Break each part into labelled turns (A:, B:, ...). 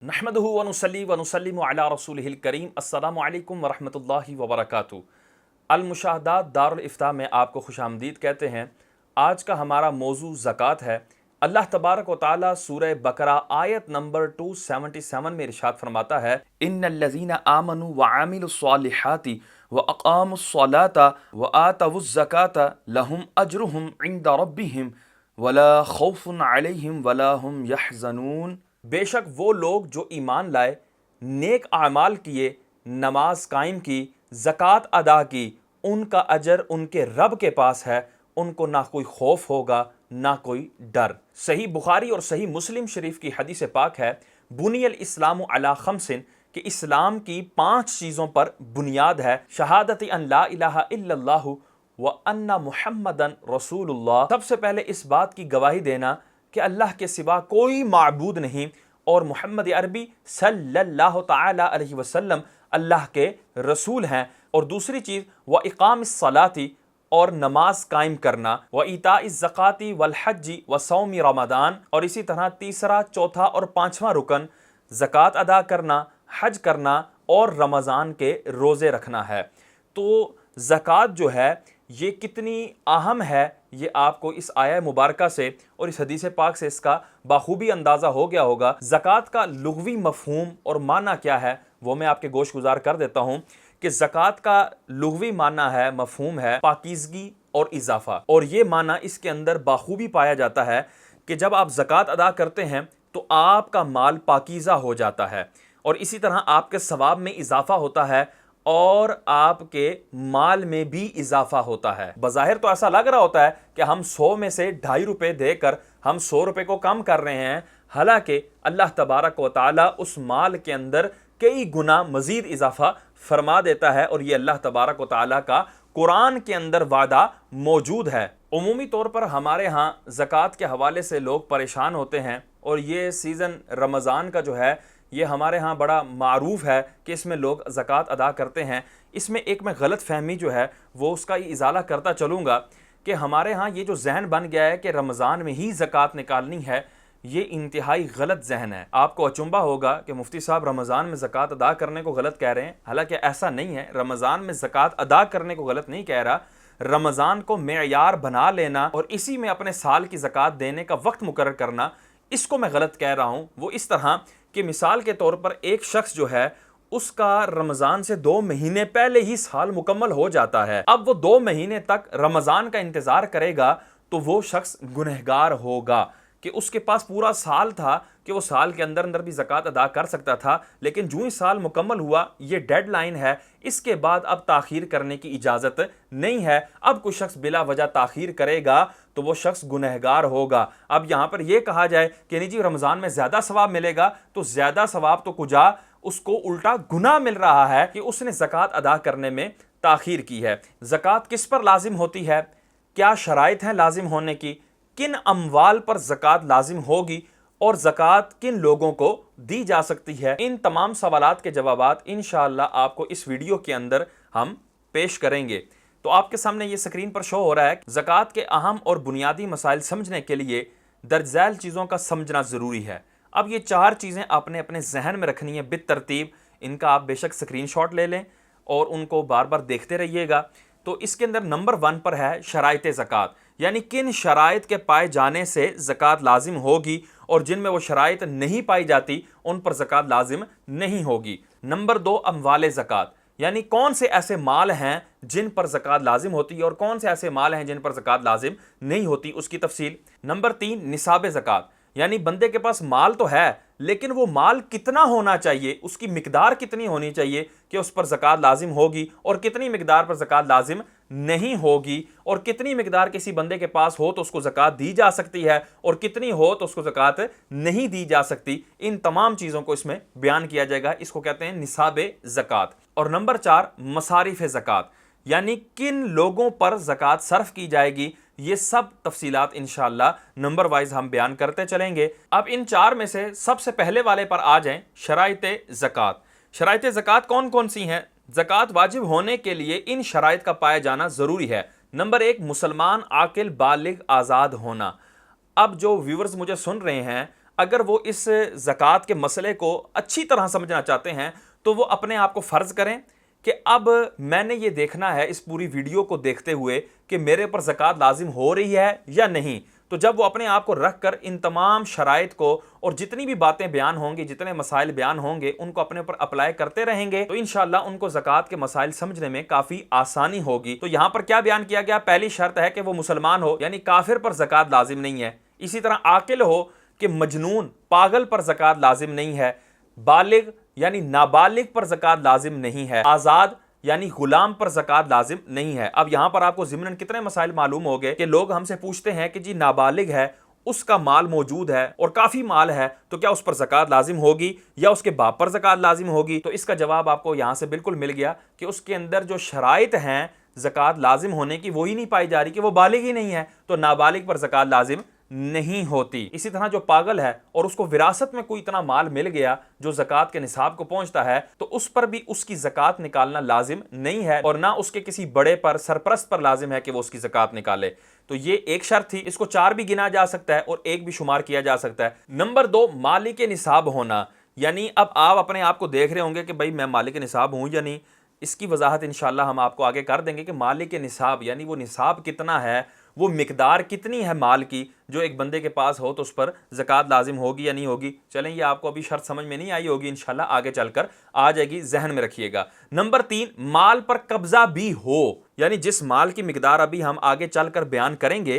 A: नहमदुहु व नुसल्ली व नुसल्लिमु अला रसूलिहिल करीम। अस्सलामु अलैकुम व रहमतुल्लाहि व बरकातुहू। अल मुशाहदात दारुल इफ्ता में आपको खुशामदीद कहते हैं। आज का हमारा मौजू ज़कात है। अल्लाह तबारक व तआला सूरह बकरा आयत नंबर 277 में इरशाद फरमाता है, इन्नल्लज़ीना आमनु व आमिलुस्सॉलिहाति व अक़ामुस्सलाता व आतवुज़्ज़काता लहुम अज्रुहुम इंदा रब्बिहिम वला खौफुन अलैहिम वला हुम यहज़नून। बेशक वो लोग जो ईमान लाए, नेक आमाल किए, नमाज कायम की, ज़कात अदा की, उनका अजर उनके रब के पास है, उनको ना कोई खौफ होगा ना कोई डर। सही बुखारी और सही मुस्लिम शरीफ की हदीस पाक है, बुनियल इस्लामु अला खमसिन, कि इस्लाम की 5 चीज़ों पर बुनियाद है। शहादत अन ला इलाहा इल्लल्लाहु व अन्ना मुहम्मदन रसूलुल्लाह। सबसे पहले इस बात की गवाही देना कि अल्लाह के सिवा कोई माबूद नहीं और मोहम्मद अरबी सल्लल्लाहु तआला अलैहि वसल्लम अल्लाह के रसूल हैं। और दूसरी चीज़ व इक़ामिस सलाती, और नमाज कायम करना, व ईताइज़ ज़काती वल हज्जी व सौमी रमदान, और इसी तरह तीसरा, चौथा और 5वां रुकन ज़कात अदा करना, हज करना और रमज़ान के रोज़े रखना है। तो ज़कात जो है ये कितनी अहम है, ये आपको इस आया मुबारका से और इस हदीस पाक से इसका बाखूबी अंदाज़ा हो गया होगा। ज़कात का लुग़वी मफ़हूम और माना क्या है वो मैं आपके गोश गुजार कर देता हूँ कि ज़कात का लुग़वी माना है, मफ़हूम है पाकीज़गी और इजाफ़ा। और ये माना इसके अंदर बाखूबी पाया जाता है कि जब आप ज़कात अदा करते हैं तो आपका माल पाकीज़ा हो जाता है और इसी तरह आपके सवाब में इजाफ़ा होता है और आपके माल में भी इजाफा होता है। बज़ाहिर तो ऐसा लग रहा होता है कि हम 100 में से 2.5 रुपये देकर हम 100 रुपये को कम कर रहे हैं, हालांकि अल्लाह तबारक व तआला उस माल के अंदर कई गुना मज़ीद इजाफा फरमा देता है और ये अल्लाह तबारक व तआला का कुरान के अंदर वादा मौजूद है। उमूमी तौर पर हमारे यहाँ ज़कात के हवाले से लोग परेशान होते हैं और ये सीज़न रमज़ान का जो है ये हमारे यहाँ बड़ा मारूफ है कि इसमें लोग ज़कात अदा करते हैं। इसमें एक मैं गलत फहमी जो है वो उसका इजाला करता चलूँगा कि हमारे यहाँ ये जो जहन बन गया है कि रमज़ान में ही ज़कात निकालनी है, ये इंतहाई गलत जहन है। आपको अचंभा होगा कि मुफ्ती साहब रमज़ान में ज़कात अदा करने को गलत कह रहे हैं, हालांकि ऐसा नहीं है। रमज़ान में ज़कात अदा करने को गलत नहीं कह रहा, रमज़ान को मेयार बना लेना और इसी में अपने साल की ज़कात देने का वक्त मुकर्रर करना, इसको मैं गलत कह रहा हूँ। वो इस तरह कि मिसाल के तौर पर एक शख्स जो है उसका रमज़ान से 2 महीने पहले ही साल मुकम्मल हो जाता है, अब वो 2 महीने तक रमज़ान का इंतज़ार करेगा तो वो शख्स गुनहगार होगा कि उसके पास पूरा साल था कि वो साल के अंदर अंदर भी ज़कात अदा कर सकता था, लेकिन जो ही साल मुकम्मल हुआ, ये डेडलाइन है, इसके बाद अब ताख़ीर करने की इजाज़त नहीं है। अब कोई शख्स बिला वजह ताख़ीर करेगा तो वो शख्स गुनहगार होगा। अब यहाँ पर यह कहा जाए कि नहीं जी रमज़ान में ज़्यादा सवाब मिलेगा, तो ज़्यादा सवाब तो कुजा उसको उल्टा गुनाह मिल रहा है कि उसने ज़कात अदा करने में ताख़ीर की है। ज़कात किस पर लाजिम होती है, क्या शराइत हैं लाजिम होने की, किन अमवाल पर ज़कात लाजिम होगी और ज़कात किन लोगों को दी जा सकती है, इन तमाम सवालात के जवाबात इंशाअल्लाह आपको इस वीडियो के अंदर हम पेश करेंगे। तो आपके सामने ये स्क्रीन पर शो हो रहा है। ज़कात के अहम और बुनियादी मसाइल समझने के लिए दर्ज झैल चीज़ों का समझना ज़रूरी है। अब ये 4 चीज़ें आपने अपने जहन में रखनी है बितरतीब। इनका आप बेशक स्क्रीनशॉट ले लें और उनको बार बार देखते रहिएगा। तो इसके अंदर नंबर 1 पर है शराइत ज़कात, यानी किन शराइत के पाए जाने से ज़कात लाजिम होगी और जिनमें वो शराइत नहीं पाई जाती उन पर ज़कात लाजिम नहीं होगी। नंबर 2 अमवाल ज़कात, यानी कौन से ऐसे माल हैं जिन पर ज़कात लाजिम होती है और कौन से ऐसे माल हैं जिन पर ज़कात लाजिम नहीं होती, उसकी तफसील। नंबर 3 निसाब ज़कात, यानी बंदे के पास माल तो है लेकिन वो माल कितना होना चाहिए, उसकी मिकदार कितनी होनी चाहिए कि उस पर ज़कात लाजिम होगी और कितनी मिकदार पर ज़कात लाजिम नहीं होगी, और कितनी मिकदार किसी बंदे के पास हो तो उसको ज़कात दी जा सकती है और कितनी हो तो उसको ज़कात नहीं दी जा सकती। इन तमाम चीज़ों को इसमें बयान किया जाएगा, इसको कहते हैं निसाब ज़कात। और नंबर 4 मसारिफ़ ज़कात, यानी किन लोगों पर ज़कात सर्फ की जाएगी, ये सब तफसीलात इंशाअल्लाह नंबर वाइज हम बयान करते चलेंगे। अब इन 4 में से सबसे पहले वाले पर आ जाएं, शराइत ज़कात। शराइत ज़कात कौन कौन सी हैं? ज़कात वाजिब होने के लिए इन शराइत का पाया जाना ज़रूरी है। नंबर 1 मुसलमान आकिल बालिग आज़ाद होना। अब जो व्यूवर्स मुझे सुन रहे हैं, अगर वो इस ज़कात के मसले को अच्छी तरह समझना चाहते हैं तो वो अपने आप को फ़र्ज़ करें कि अब मैंने ये देखना है इस पूरी वीडियो को देखते हुए कि मेरे पर ज़कात लाजिम हो रही है या नहीं। तो जब वो अपने आप को रख कर इन तमाम शराइत को और जितनी भी बातें बयान होंगी, जितने मसाइल बयान होंगे, उनको अपने ऊपर अप्लाई करते रहेंगे तो इंशाअल्लाह उनको ज़कात के मसाइल समझने में काफ़ी आसानी होगी। तो यहाँ पर क्या बयान किया गया? पहली शर्त है कि वो मुसलमान हो, यानी काफिर पर ज़कात लाजिम नहीं है। इसी तरह आकिल हो कि मजनून पागल पर ज़कात लाजिम नहीं है। बालिग यानी नाबालिग पर ज़कात लाजिम नहीं है। आज़ाद यानी गुलाम पर ज़कात लाजिम नहीं है। अब यहां पर आपको ज़िमनन कितने मसाइल मालूम हो गए कि लोग हमसे पूछते हैं कि जी नाबालिग है, उसका माल मौजूद है और काफ़ी माल है, तो क्या उस पर ज़कात लाजिम होगी या उसके बाप पर ज़कात लाजिम होगी? तो इसका जवाब आपको यहां से बिल्कुल मिल गया कि उसके अंदर जो शराइत हैं ज़कात लाजिम होने की वो ही नहीं पाई जा रही कि वो बालिग ही नहीं है, तो नाबालिग पर ज़कात लाजिम नहीं होती। इसी तरह जो पागल है और उसको विरासत में कोई इतना माल मिल गया जो ज़कात के निसाब को पहुंचता है, तो उस पर भी उसकी ज़कात निकालना लाजिम नहीं है और ना उसके किसी बड़े पर, सरप्रस्त पर लाजिम है कि वो उसकी ज़कात निकाले। तो ये एक शर्त थी, इसको 4 भी गिना जा सकता है और 1 भी शुमार किया जा सकता है। नंबर 2, मालिक निसाब होना। यानी अब आप अपने आप को देख रहे होंगे कि भाई मैं मालिक निसाब हूं या नहीं। इसकी वजाहत इंशाल्लाह हम आपको आगे कर देंगे कि मालिक निसाब यानी वो निसाब कितना है, वो मिकदार कितनी है माल की जो एक बंदे के पास हो तो उस पर ज़कात लाजिम होगी या नहीं होगी। चलें, ये आपको अभी शर्त समझ में नहीं आई होगी, इंशाल्लाह आगे चलकर आ जाएगी, जहन में रखिएगा। नंबर 3, माल पर कब्जा भी हो, यानी जिस माल की मिकदार अभी हम आगे चलकर बयान करेंगे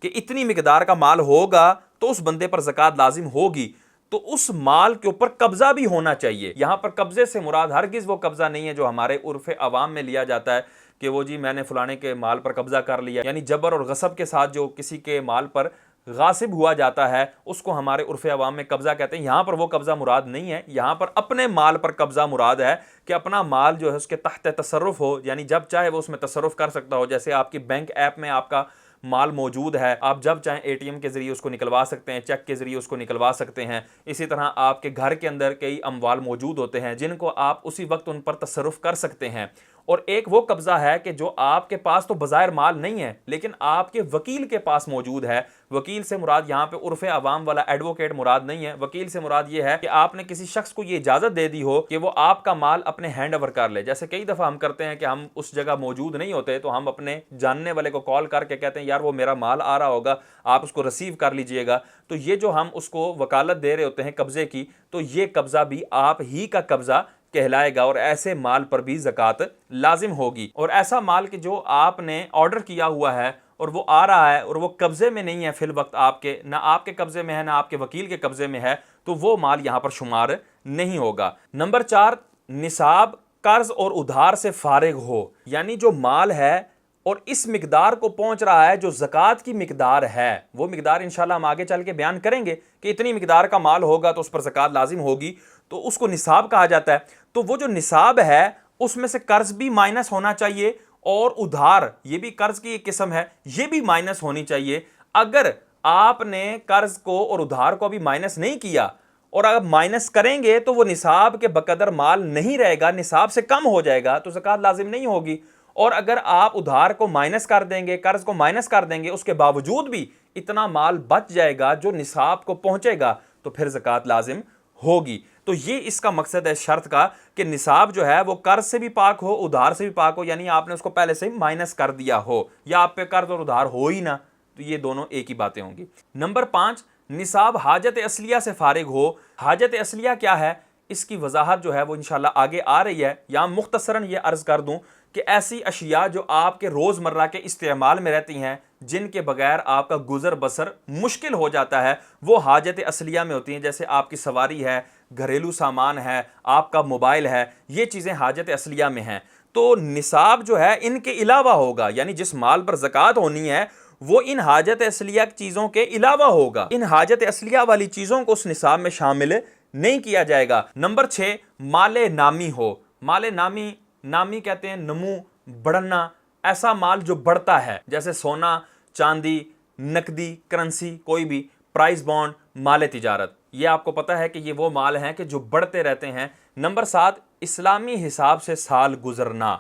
A: कि इतनी मिकदार का माल होगा तो उस बंदे पर ज़कात लाजिम होगी, तो उस माल के ऊपर कब्जा भी होना चाहिए। यहां पर कब्जे से मुराद हरगिज वो कब्जा नहीं है जो हमारे उर्फ अवाम में लिया जाता है कि वो जी मैंने फलाने के माल पर कब्जा कर लिया, यानी जबर और गसब के साथ जो किसी के माल पर गासिब हुआ जाता है उसको हमारे उर्फ अवाम में कब्जा कहते हैं। यहां पर वो कब्जा मुराद नहीं है, यहां पर अपने माल पर कब्जा मुराद है कि अपना माल जो है उसके तहत तसर्रुफ हो, यानी जब चाहे वो उसमें तसर्रुफ कर सकता हो। जैसे आपकी बैंक ऐप में आपका माल मौजूद है, आप जब चाहें एटीएम के जरिए उसको निकलवा सकते हैं, चेक के जरिए उसको निकलवा सकते हैं। इसी तरह आपके घर के अंदर कई अमवाल मौजूद होते हैं जिनको आप उसी वक्त उन पर तसर्रुफ कर सकते हैं। और एक वो कब्जा है कि जो आपके पास तो बज़ाहिर माल नहीं है लेकिन आपके वकील के पास मौजूद है। वकील से मुराद यहाँ पे उर्फ अवाम वाला एडवोकेट मुराद नहीं है। वकील से मुराद ये है कि आपने किसी शख्स को ये इजाजत दे दी हो कि वो आपका माल अपने हैंड ओवर कर ले। जैसे कई दफा हम करते हैं कि हम उस जगह मौजूद नहीं होते तो हम अपने जानने वाले को कॉल करके कहते हैं यार वो मेरा माल आ रहा होगा, आप उसको रिसीव कर लीजिएगा। तो ये जो हम उसको वकालत दे रहे होते हैं कब्जे की, तो ये कब्जा भी आप ही का कब्जा कहलाएगा और ऐसे माल पर भी ज़कात लाजिम होगी। और ऐसा माल कि जो आपने ऑर्डर किया हुआ है और वो आ रहा है और वो कब्जे में नहीं है फिल वक्त, आपके ना आपके कब्जे में है ना आपके वकील के कब्जे में है, तो वो माल यहां पर शुमार नहीं होगा। नंबर 4, निसाब कर्ज और उधार से फारिग हो, यानी जो माल है और इस मिकदार को पहुंच रहा है जो ज़कात की मिकदार है, वो मिकदार इंशाल्लाह हम आगे चल के बयान करेंगे कि इतनी मिकदार का माल होगा तो उस पर ज़कात लाजिम होगी, तो उसको निसाब कहा जाता है। तो वो जो निसाब है उसमें से कर्ज भी माइनस होना चाहिए और उधार, ये भी कर्ज की एक किस्म है, ये भी माइनस होनी चाहिए। अगर आपने कर्ज को और उधार को भी माइनस नहीं किया और अगर माइनस करेंगे तो वो निसाब के बकदर माल नहीं रहेगा, निसाब से कम हो जाएगा, तो ज़कात लाजिम नहीं होगी। और अगर आप उधार को माइनस कर देंगे, कर्ज को माइनस कर देंगे, उसके बावजूद भी इतना माल बच जाएगा जो निसाब को पहुंचेगा, तो फिर ज़कात लाजिम होगी। तो ये इसका मकसद है शर्त का कि निसाब जो है वो कर्ज से भी पाक हो, उधार से भी पाक हो, यानी आपने उसको पहले से ही माइनस कर दिया हो या आप पे कर्ज और उधार हो ही ना, तो ये दोनों एक ही बातें होंगी। नंबर 5, निसाब हाजत असलिया से फारिग हो। हाजत असलिया क्या है, इसकी वजाहत जो है वो इंशाल्लाह आगे आ रही है। यहाँ मुख्तसरन ये अर्ज कर दूं कि ऐसी अशिया जो आपके रोज़मर्रा के इस्तेमाल में रहती हैं, जिनके बगैर आपका गुजर बसर मुश्किल हो जाता है, वो हाजत असलिया में होती हैं। जैसे आपकी सवारी है, घरेलू सामान है, आपका मोबाइल है, ये चीज़ें हाजत असलिया में हैं। तो निसाब जो है इनके अलावा होगा, यानी जिस माल पर ज़कात होनी है वो इन हाजत असलिया चीज़ों के अलावा होगा। इन हाजत असलिया वाली चीज़ों को उस निसाब में शामिल नहीं किया जाएगा। नंबर 6, माले नामी हो। माले नामी, नामी कहते हैं नमू, बढ़ना, ऐसा माल जो बढ़ता है, जैसे सोना, चांदी, नकदी, करेंसी, कोई भी प्राइस बॉन्ड, माले तिजारत। ये आपको पता है कि ये वो माल हैं कि जो बढ़ते रहते हैं। नंबर 7, इस्लामी हिसाब से साल गुजरना।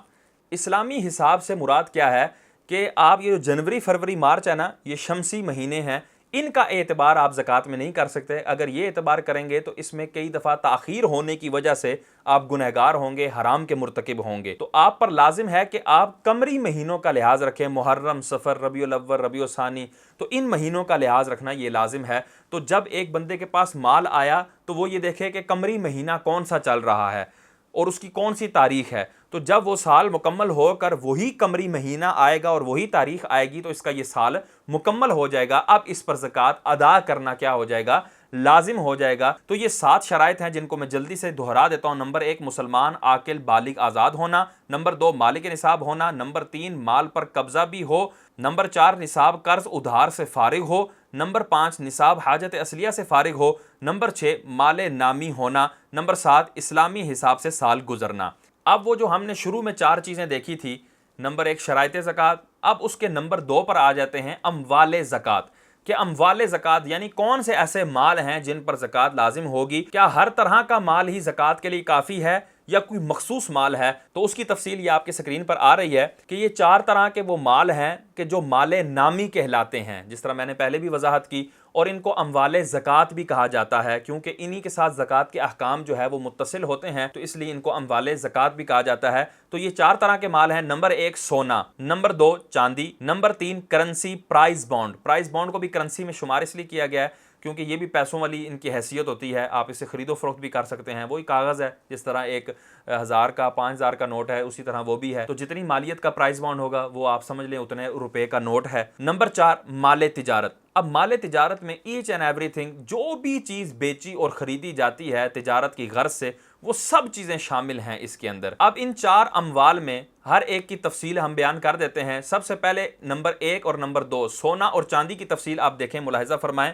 A: इस्लामी हिसाब से मुराद क्या है कि आप ये जो जनवरी फरवरी मार्च है ना, ये शमसी महीने हैं, इनका एतबार आप ज़कात में नहीं कर सकते। अगर ये एतबार करेंगे तो इसमें कई दफ़ा ताख़ीर होने की वजह से आप गुनहगार होंगे, हराम के मुर्तकिब होंगे। तो आप पर लाजिम है कि आप कमरी महीनों का लिहाज रखें, मुहर्रम, सफ़र, रबीउल अव्वल, रबीउल सानी, तो इन महीनों का लिहाज रखना ये लाजिम है। तो जब एक बंदे के पास माल आया तो वो ये देखे कि कमरी महीना कौन सा चल रहा है और उसकी कौन सी तारीख है। तो जब वो साल मुकम्मल होकर वही कमरी महीना आएगा और वही तारीख आएगी तो इसका ये साल मुकम्मल हो जाएगा। अब इस पर ज़कात अदा करना क्या हो जाएगा, लाजिम हो जाएगा। तो ये 7 शराइत हैं जिनको मैं जल्दी से दोहरा देता हूं। नंबर 1, मुसलमान आकिल बालिग आज़ाद होना। नंबर 2, मालिक निसाब होना। नंबर 3, माल पर कब्जा भी हो। नंबर 4, निसाब कर्ज उधार से फारिग हो। नंबर 5, निसाब हाजत असलिया से फारिग हो। नंबर 6, माले नामी होना। नंबर 7, इस्लामी हिसाब से साल गुजरना। अब वो जो हमने शुरू में 4 चीज़ें देखी थी, नंबर 1 शराइत ज़कात, अब उसके नंबर 2 पर आ जाते हैं अमवाले ज़कात। कि अमवाले ज़कात यानी कौन से ऐसे माल हैं जिन पर ज़कात लाजिम होगी। क्या हर तरह का माल ही ज़कात के लिए काफ़ी है या कोई मखसूस माल है? तो उसकी तफसील ये आपके स्क्रीन पर आ रही है कि ये 4 तरह के वो माल हैं कि जो माले नामी कहलाते हैं, जिस तरह मैंने पहले भी वजाहत की, और इनको अमवाले ज़कात भी कहा जाता है क्योंकि इन्हीं के साथ ज़कात के अहकाम जो है वो मुत्तसिल होते हैं, तो इसलिए इनको अमवाले ज़कात भी कहा जाता है। तो ये 4 तरह के माल हैं। नंबर 1 सोना, नंबर 2 चांदी, number 3 currency, price bond. Price bond को भी करेंसी में शुमार इसलिए किया गया है क्योंकि ये भी पैसों वाली इनकी हैसियत होती है, आप इसे खरीदो फरोख्त भी कर सकते हैं। वही कागज़ है, जिस तरह एक 1000 का 5000 का नोट है उसी तरह वो भी है। तो जितनी मालियत का प्राइस बॉन्ड होगा वो आप समझ लें उतने रुपए का नोट है। नंबर 4 माले तिजारत। अब माले तिजारत में ईच एंड एवरीथिंग, जो भी चीज़ बेची और ख़रीदी जाती है तिजारत की गर्ज से, वो सब चीज़ें शामिल हैं इसके अंदर। अब इन 4 अमवाल में हर एक की तफसील हम बयान कर देते हैं। सबसे पहले नंबर 1 और नंबर 2 सोना और चांदी की तफसील आप देखें, मुलाहिजा फरमाएं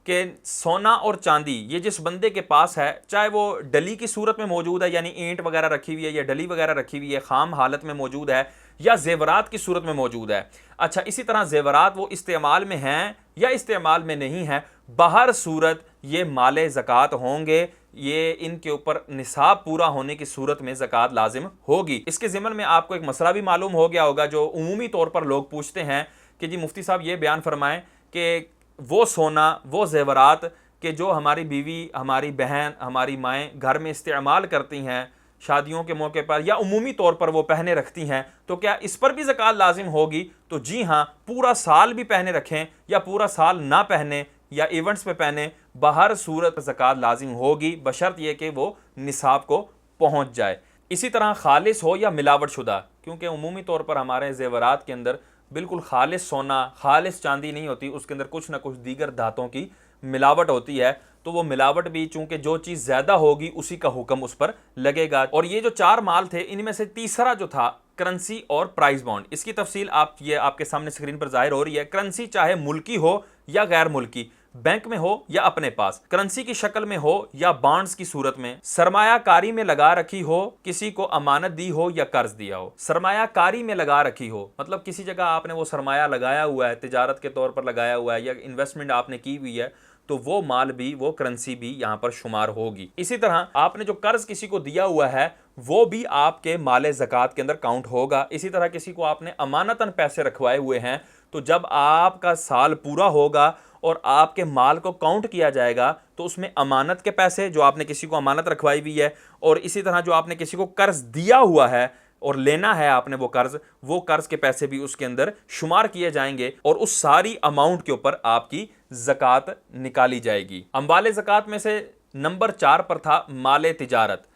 A: कि सोना और चांदी ये जिस बंदे के पास है, चाहे वो डली की सूरत में मौजूद है यानी ईंट वगैरह रखी हुई है या डली वगैरह रखी हुई है, खाम हालत में मौजूद है, या जेवरात की सूरत में मौजूद है। अच्छा, इसी तरह जेवरात वो इस्तेमाल में हैं या इस्तेमाल में नहीं है, बाहर सूरत ये माले ज़कात होंगे। ये इनके ऊपर निसाब पूरा होने की सूरत में ज़कात लाजिम होगी। इसके ज़िमन में आपको एक मसला भी मालूम हो गया होगा जो उमूमी तौर पर लोग पूछते हैं कि जी मुफ्ती साहब ये बयान फरमाएं कि वो सोना, वो जेवरात कि जो हमारी बीवी, हमारी बहन, हमारी माएँ घर में इस्तेमाल करती हैं शादियों के मौके पर या उमूमी तौर पर वो पहने रखती हैं, तो क्या इस पर भी ज़कात लाजिम होगी? तो जी हाँ, पूरा साल भी पहने रखें या पूरा साल ना पहने या इवेंट्स पे पहने, बाहर सूरत ज़कात लाजिम होगी, बशर्त ये कि वो निसाब को पहुँच जाए। इसी तरह खालिस हो या मिलावट शुदा, क्योंकि उमूमी तौर पर हमारे जेवरात के अंदर बिल्कुल खालिस सोना, खालिस चांदी नहीं होती, उसके अंदर कुछ ना कुछ दीगर धातों की मिलावट होती है। तो वो मिलावट भी, चूंकि जो चीज़ ज़्यादा होगी उसी का हुक्म उस पर लगेगा। और ये जो 4 माल थे इनमें से तीसरा जो था करेंसी और प्राइस बॉन्ड, इसकी तफसील ये आपके सामने स्क्रीन पर जाहिर हो रही है। करेंसी चाहे मुल्की हो या गैर मुल्की, बैंक में हो या अपने पास, करेंसी की शक्ल में हो या बॉन्ड्स की सूरत में, सरमायाकारी में लगा रखी हो, किसी को अमानत दी हो या कर्ज दिया हो। सरमायाकारी में लगा रखी हो मतलब किसी जगह आपने वो सरमाया लगाया हुआ है, तिजारत के तौर पर लगाया हुआ है या इन्वेस्टमेंट आपने की हुई है, तो वो माल भी, वो करेंसी भी यहाँ पर शुमार होगी। इसी तरह आपने जो कर्ज किसी को दिया हुआ है वो भी आपके माले ज़कात के अंदर काउंट होगा। इसी तरह किसी को आपने अमानतन पैसे रखवाए हुए हैं, तो जब आपका साल पूरा होगा और आपके माल को काउंट किया जाएगा तो उसमें अमानत के पैसे जो आपने किसी को अमानत रखवाई हुई है, और इसी तरह जो आपने किसी को कर्ज दिया हुआ है और लेना है आपने वो कर्ज के पैसे भी उसके अंदर शुमार किए जाएंगे और उस सारी अमाउंट के ऊपर आपकी ज़कात निकाली जाएगी। अम्वाले ज़कात में से नंबर 4 पर था माले तिजारत।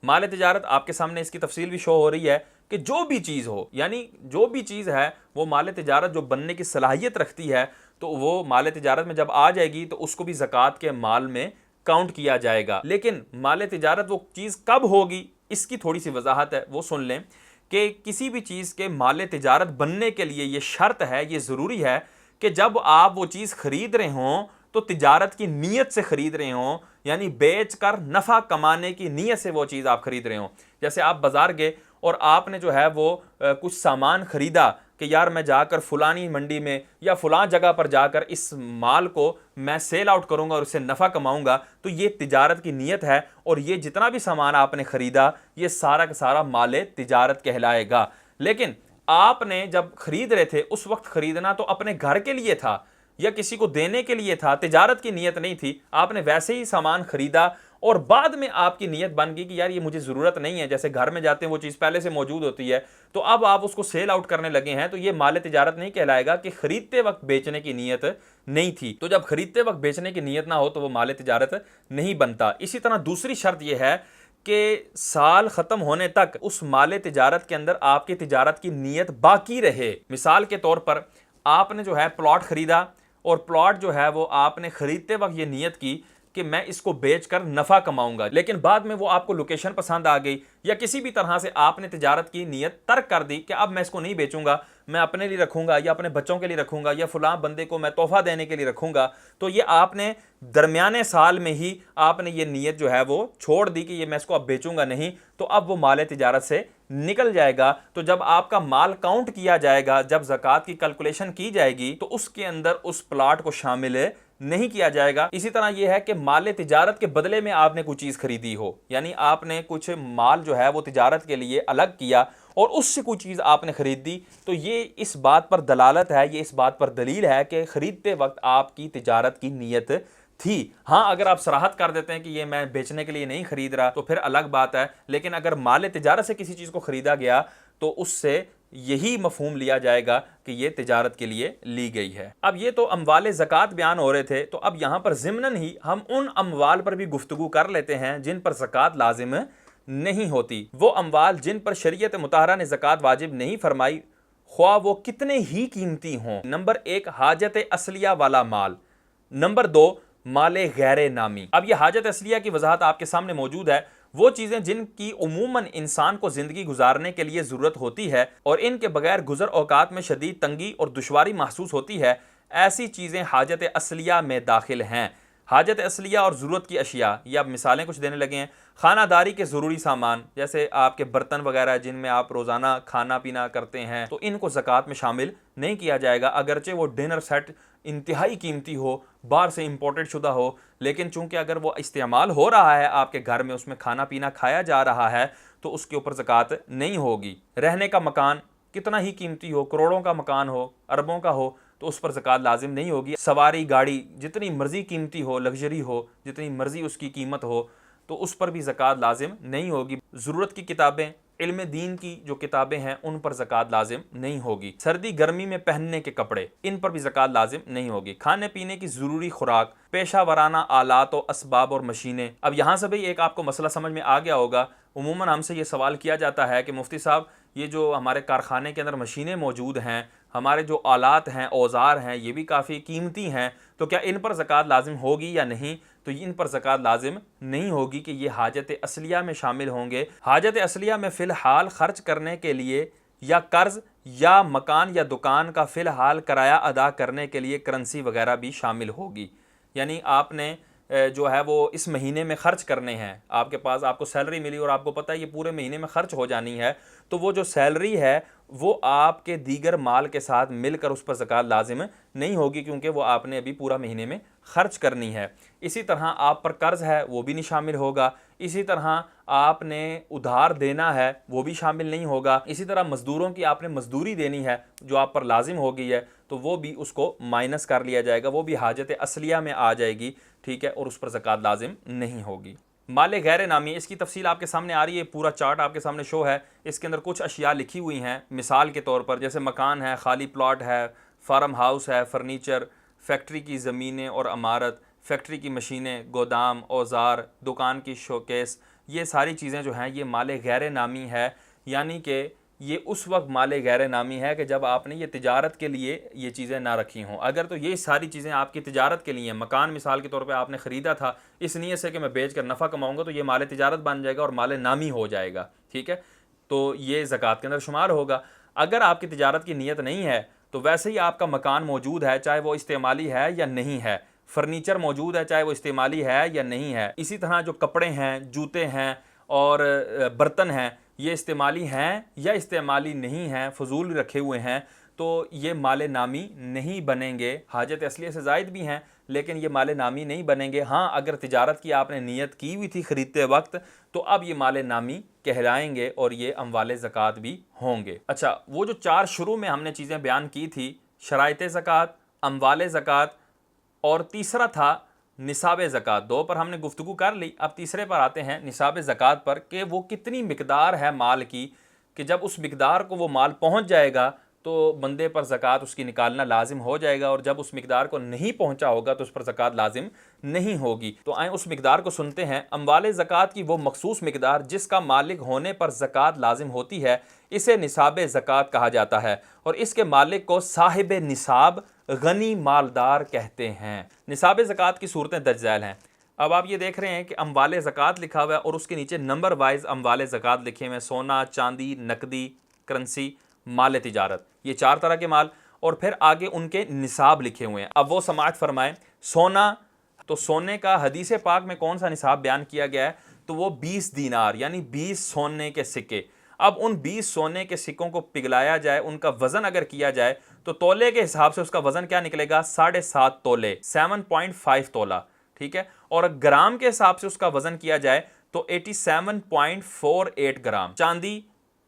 A: माले तिजारत आपके सामने इसकी तफसील भी शो हो रही है कि जो भी चीज़ हो, यानी जो भी चीज़ है वो माले तिजारत जो बनने की सलाहियत रखती है, तो वो माले तिजारत में जब आ जाएगी तो उसको भी ज़कात के माल में काउंट किया जाएगा। लेकिन माले तिजारत वो चीज़ कब होगी, इसकी थोड़ी सी वजाहत है, वो सुन लें कि किसी भी चीज़ के माले तिजारत बनने के लिए ये शर्त है, ये ज़रूरी है कि जब आप वो चीज़ ख़रीद रहे हों तो तिजारत की नीयत से ख़रीद रहे हों, यानी बेच कर नफ़ा कमाने की नीयत से वो चीज़ आप ख़रीद रहे हों। जैसे आप बाज़ार गए और आपने जो है वो कुछ सामान ख़रीदा कि यार मैं जाकर फ़लानी मंडी में या फ़लाँ जगह पर जाकर इस माल को मैं सेल आउट करूँगा और इससे नफ़ा कमाऊँगा, तो ये तिजारत की नीयत है और ये जितना भी सामान आपने ख़रीदा ये सारा का सारा माले तिजारत कहलाएगा। लेकिन आपने जब ख़रीद रहे थे उस वक्त ख़रीदना तो अपने घर के लिए था, या किसी को देने के लिए था, तिजारत की नीयत नहीं थी, आपने वैसे ही सामान खरीदा और बाद में आपकी नीयत बन गई कि यार ये मुझे ज़रूरत नहीं है, जैसे घर में जाते हैं वो चीज़ पहले से मौजूद होती है, तो अब आप उसको सेल आउट करने लगे हैं, तो ये माल तिजारत नहीं कहलाएगा कि खरीदते वक्त बेचने की नीयत नहीं थी। तो जब खरीदते वक्त बेचने की नीयत ना हो तो वो माल तिजारत नहीं बनता। इसी तरह दूसरी शर्त यह है कि साल ख़त्म होने तक उस माल तिजारत के अंदर आपकी तिजारत की नीयत बाकी रहे। मिसाल के तौर पर आपने जो है प्लॉट ख़रीदा और प्लॉट जो है वो आपने ख़रीदते वक्त ये नीयत की कि मैं इसको बेचकर नफ़ा कमाऊंगा, लेकिन बाद में वो आपको लोकेशन पसंद आ गई या किसी भी तरह से आपने तिजारत की नीयत तर्क कर दी कि अब मैं इसको नहीं बेचूंगा, मैं अपने लिए रखूंगा या अपने बच्चों के लिए रखूंगा या फलां बंदे को मैं तोहफा देने के लिए रखूंगा, तो ये आपने दरमियाने साल में ही आपने ये नीयत जो है वो छोड़ दी कि ये मैं इसको अब बेचूंगा नहीं, तो अब वो माल तिजारत से निकल जाएगा। तो जब आपका माल काउंट किया जाएगा, जब ज़कात की कैलकुलेशन की जाएगी, तो उसके अंदर उस प्लाट को शामिल नहीं किया जाएगा। इसी तरह यह है कि माल तिजारत के बदले में आपने कोई चीज़ खरीदी हो, यानी आपने कुछ माल जो है वो तिजारत के लिए अलग किया और उससे कोई चीज़ आपने खरीद दी, तो ये इस बात पर दलालत है, ये इस बात पर दलील है कि खरीदते वक्त आपकी तिजारत की नीयत थी। हाँ, अगर आप सराहत कर देते हैं कि ये मैं बेचने के लिए नहीं खरीद रहा तो फिर अलग बात है, लेकिन अगर माल तिजारत से किसी चीज़ को खरीदा गया तो उससे यही मफहूम लिया जाएगा कि ये तिजारत के लिए ली गई है। अब ये तो अमवाल ज़कात बयान हो रहे थे, तो अब यहाँ पर ज़िम्नन ही हम उन अमवाल पर भी गुफ्तगू कर लेते हैं जिन पर ज़कात लाजिम नहीं होती। वो अमवाल जिन पर शरीयत मुताहरा ने ज़कात वाजिब नहीं फरमाई, ख्वाह वो कितने ही कीमती हों। नंबर 1, हाजत असलिया वाला माल। नंबर 2, माले गैर नामी। अब यह हाजत असलिया की वजाहत आपके सामने मौजूद है। वो चीज़ें जिनकी उमूमन इंसान को ज़िंदगी गुजारने के लिए ज़रूरत होती है और इनके बगैर गुज़र औकात में शदीद तंगी और दुश्वारी महसूस होती है, ऐसी चीज़ें हाजत असलिया में दाखिल हैं। हाजत असलिया और ज़रूरत की अशिया, ये अब मिसालें कुछ देने लगे हैं। खानादारी के ज़रूरी सामान, जैसे आपके बर्तन वगैरह जिनमें आप रोज़ाना खाना पीना करते हैं, तो इनको ज़कात में शामिल नहीं किया जाएगा, अगरचे वो डिनर सेट इंतहाई कीमती हो, बाहर से इंपोर्टेड शुदा हो, लेकिन चूंकि अगर वो इस्तेमाल हो रहा है आपके घर में, उसमें खाना पीना खाया जा रहा है, तो उसके ऊपर ज़कात नहीं होगी। रहने का मकान कितना ही कीमती हो, करोड़ों का मकान हो, अरबों का हो, तो उस पर ज़कात लाजिम नहीं होगी। सवारी गाड़ी जितनी मर्जी कीमती हो, लग्जरी हो, जितनी मर्जी उसकी कीमत हो, तो उस पर भी ज़कात लाजिम नहीं होगी। ज़रूरत की किताबें, इल्म दीन की जो किताबें हैं, उन पर ज़कात लाजिम नहीं होगी। सर्दी गर्मी में पहनने के कपड़े, इन पर भी ज़कात लाजिम नहीं होगी। खाने पीने की ज़रूरी खुराक, पेशा वराना आलात और असबाब और मशीनें। अब यहाँ से भी एक आपको मसला समझ में आ गया होगा। उमूमन हमसे ये सवाल किया जाता है कि मुफ्ती साहब, ये जो हमारे कारखाने के अंदर मशीनें मौजूद हैं, हमारे जो आलात हैं, औजार हैं, ये भी काफ़ी कीमती हैं, तो क्या इन पर ज़कात लाजिम होगी या नहीं? तो इन पर ज़कात लाजिम नहीं होगी कि ये हाजत असलिया में शामिल होंगे। हाजत असलिया में फ़िलहाल ख़र्च करने के लिए या कर्ज़ या मकान या दुकान का फ़िलहाल किराया अदा करने के लिए करेंसी वगैरह भी शामिल होगी। यानी आपने जो है वो इस महीने में ख़र्च करने हैं, आपके पास आपको सैलरी मिली और आपको पता है ये पूरे महीने में ख़र्च हो जानी है, तो वो जो सैलरी है वो आपके दीगर माल के साथ मिलकर उस पर ज़कात लाजिम नहीं होगी, क्योंकि वो आपने अभी पूरा महीने में ख़र्च करनी है। इसी तरह आप पर कर्ज़ है वो भी नहीं शामिल होगा। इसी तरह आपने उधार देना है वो भी शामिल नहीं होगा। इसी तरह मज़दूरों की आपने मज़दूरी देनी है जो आप पर लाजिम हो गई है, तो वो भी उसको माइनस कर लिया जाएगा, वो भी हाजत असलिया में आ जाएगी, ठीक है, और उस पर ज़कात लाजिम नहीं होगी। माले गैर नामी, इसकी तफसील आपके सामने आ रही है, पूरा चार्ट आपके सामने शो है। इसके अंदर कुछ अशिया लिखी हुई हैं, मिसाल के तौर पर जैसे मकान है, खाली प्लॉट है, फार्म हाउस है, फर्नीचर, फैक्ट्री की ज़मीनें और अमारत, फैक्ट्री की मशीनें, गोदाम, औजार, दुकान की शोकेस, ये सारी चीज़ें जो हैं ये माले गैर नामी है। यानी कि ये उस वक्त माले गैर नामी है कि जब आपने ये तिजारत के लिए ये चीज़ें ना रखी हों। अगर तो ये सारी चीज़ें आपकी तिजारत के लिए, मकान मिसाल के तौर पे आपने ख़रीदा था इस नीयत से कि मैं बेच कर नफ़ा कमाऊँगा, तो ये माल तिजारत बन जाएगा और माल नामी हो जाएगा, ठीक है, तो ये ज़कात के अंदर शुमार होगा। अगर आपकी तिजारत की नीयत नहीं है तो वैसे ही आपका मकान मौजूद है, चाहे वो इस्तेमाली है या नहीं है, फर्नीचर मौजूद है चाहे वो इस्तेमाली है या नहीं है, इसी तरह जो कपड़े हैं, जूते हैं और बर्तन हैं, ये इस्तेमाली हैं या इस्तेमाली नहीं हैं, फजूल रखे हुए हैं, तो ये माल नामी नहीं बनेंगे। हाजत असलिया से ज़ायद भी हैं लेकिन ये माल नामी नहीं बनेंगे। हाँ, अगर तिजारत की आपने नीयत की हुई थी ख़रीदते वक्त, तो अब ये माल नामी कहलाएंगे और ये अमवाल ज़कात भी होंगे। अच्छा, वो जो 4 शुरू में हमने चीज़ें बयान की थी, शराइत ज़कात, अम्वाल ज़कात और तीसरा था निसाब ज़कात। दो पर हमने गुफ्तगू कर ली, अब तीसरे पर आते हैं निसाब ज़कात पर कि वो कितनी मिकदार है माल की, कि जब उस मिकदार को वो माल पहुंच जाएगा तो बंदे पर ज़कात उसकी निकालना लाजिम हो जाएगा, और जब उस मिकदार को नहीं पहुंचा होगा तो उस पर ज़कात लाजिम नहीं होगी। तो आए उस मिकदार को सुनते हैं। अम्वाल ज़कात की वो मखसूस मिकदार जिसका मालिक होने पर ज़कात लाजिम होती है, इसे निसाब ज़कात कहा जाता है, और इसके मालिक को साहिब निसाब गनी मालदार कहते हैं। निसाब ज़कात की सूरतें दर्ज झैल हैं। अब आप ये देख रहे हैं कि अम्वाल ज़कात लिखा हुआ है और उसके नीचे नंबर वाइज अम्वाल ज़कात लिखे हुए हैं, सोना, चांदी, नकदी, करेंसी, माल तिजारत, ये 4 तरह के माल, और फिर आगे उनके निसाब लिखे हुए हैं। अब वो समाअत फरमाएं। सोना, तो सोने का हदीस पाक में कौन सा निसाब बयान किया गया है, तो वो 20 दीनार यानी 20 सोने के सिक्के। अब उन 20 सोने के सिक्कों को पिघलाया जाए, उनका वजन अगर किया जाए तो तोले के हिसाब से उसका वजन क्या निकलेगा, 7.5 तोले, 7.5 तोला, ठीक है। और ग्राम के हिसाब से उसका वजन किया जाए तो 87.48 ग्राम। चांदी,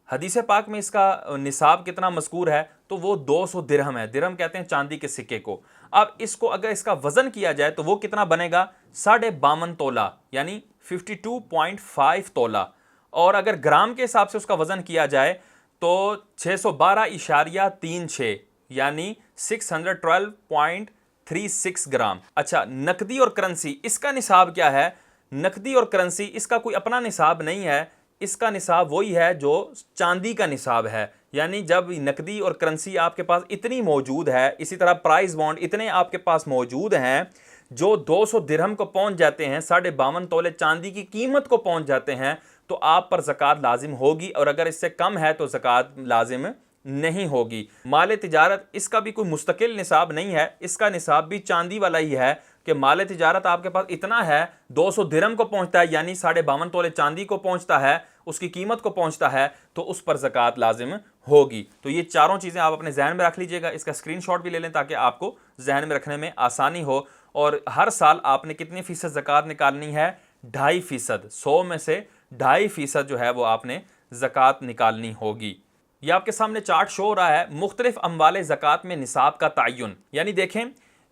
A: हदीस पाक में इसका निसाब कितना मज़कूर है, तो वो 200 दिरहम है। दिरहम कहते हैं चांदी के सिक्के को। अब इसको अगर इसका वजन किया जाए तो वो कितना बनेगा, 52.5 तोला यानी 52.5 तोला। और अगर ग्राम के हिसाब से उसका वजन किया जाए तो 612.36 यानी 612.36 ग्राम। अच्छा, नकदी और करेंसी, इसका निसाब क्या है? नकदी और करेंसी इसका कोई अपना निसाब नहीं है, इसका निसाब वही है जो चांदी का निसाब है। यानी जब नकदी और करेंसी आपके पास इतनी मौजूद है, इसी तरह प्राइस बॉन्ड इतने आपके पास मौजूद हैं जो 200 दिरहम को पहुंच जाते हैं, 52.5 तोले चांदी की कीमत को पहुंच जाते हैं, तो आप पर ज़कात लाजिम होगी, और अगर इससे कम है तो ज़कात लाजिम नहीं होगी। माल तिजारत, इसका भी कोई मुस्तकिल निसाब नहीं है, इसका निसाब भी चांदी वाला ही है कि माल तिजारत आपके पास इतना है, 200 दिरहम को पहुंचता है यानी 52.5 तोले चांदी को पहुंचता है, उसकी कीमत को पहुंचता है, तो उस पर ज़कात लाजिम होगी। तो ये चारों चीज़ें आप अपने जहन में रख लीजिएगा, इसका स्क्रीनशॉट भी ले लें ताकि आपको जहन में रखने में आसानी हो। और हर साल आपने कितनी फ़ीसद ज़कात निकालनी है? 2.5%। 100 में से 2.5% जो है वो आपने ज़कात निकालनी होगी। ये आपके सामने चार्ट शो हो रहा है मुख्तलिफ अम्वाल ज़कात में निसाब का तयन। यानी देखें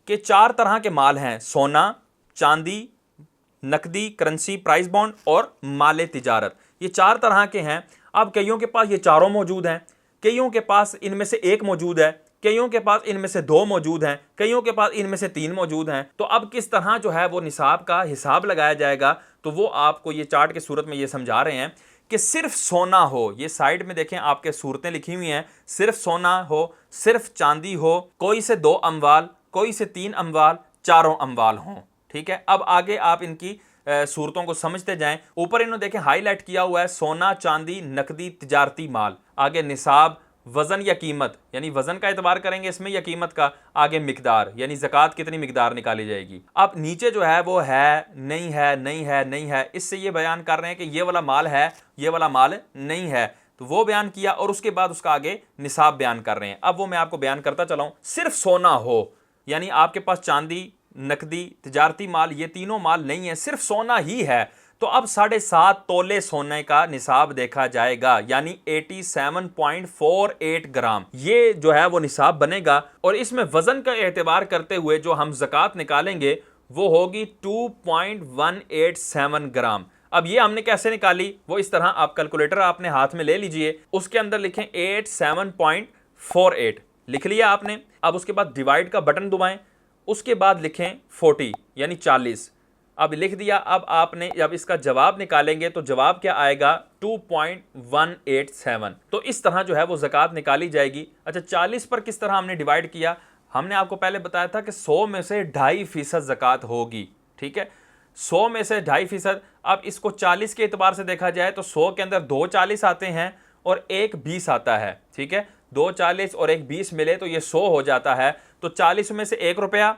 A: कि 4 तरह के माल हैं, सोना, चांदी, नकदी, करेंसी, प्राइस बॉन्ड और माल तिजारत। ये 4 तरह के हैं। अब कईयों के पास ये चारों मौजूद हैं, कईयों के पास इनमें से एक मौजूद है, कईयों के पास इनमें से 2 मौजूद हैं, कईयों के पास इनमें से 3 मौजूद हैं। तो अब किस तरह जो है वो निसाब का हिसाब लगाया जाएगा, तो वो आपको ये चार्ट की सूरत में ये समझा रहे हैं कि सिर्फ सोना हो, ये साइड में देखें आपके सूरतें लिखी हुई हैं, सिर्फ सोना हो, सिर्फ चांदी हो, कोई से 2 अम्वाल, कोई से 3 अम्वाल, चारों अम्वाल हों, ठीक है। अब आगे आप इनकी सूरतों को समझते जाएं। ऊपर इन्होंने देखें हाईलाइट किया हुआ है सोना, चांदी, नकदी, तिजारती माल, आगे निसाब, वजन या कीमत, यानी वजन का एतबार करेंगे इसमें या कीमत का, आगे मिकदार यानी ज़कात कितनी मिकदार निकाली जाएगी। अब नीचे जो है वो है, नहीं है, नहीं है, नहीं है, इससे ये बयान कर रहे हैं कि ये वाला माल है, ये वाला माल नहीं है, तो वो बयान किया और उसके बाद उसका आगे निसाब बयान कर रहे हैं। अब वो मैं आपको बयान करता चलाऊं। सिर्फ सोना हो, यानी आपके पास चांदी, नकदी, तिजारती माल, ये तीनों माल नहीं है, सिर्फ सोना ही है, तो अब 7.5 तोले सोने का निसाब देखा जाएगा, यानी 87.48 ग्राम, ये जो है वो निसाब बनेगा। और इसमें वजन का एतबार करते हुए जो हम ज़कात निकालेंगे वो होगी 2.187 ग्राम। अब ये हमने कैसे निकाली, वो इस तरह, आप कैलकुलेटर आपने हाथ में ले लीजिए, उसके अंदर लिखें 87.48, लिख लिया आपने। अब उसके बाद डिवाइड का बटन दबाएं, उसके बाद लिखें 40 यानी 40, अब लिख दिया। अब आपने जब इसका जवाब निकालेंगे तो जवाब क्या आएगा, 2.187। तो इस तरह जो है वो ज़कात निकाली जाएगी। अच्छा, 40 पर किस तरह हमने डिवाइड किया, हमने आपको पहले बताया था कि 100 में से 2.5% ज़कात होगी, ठीक है, 100 में से 2.5%। अब इसको 40 के एतबार से देखा जाए तो 100 के अंदर 2 40 आते हैं और 1 20 आता है, ठीक है, 2 40 और 1 20 मिले तो ये 100 हो जाता है। तो 40 में से 1 रुपया,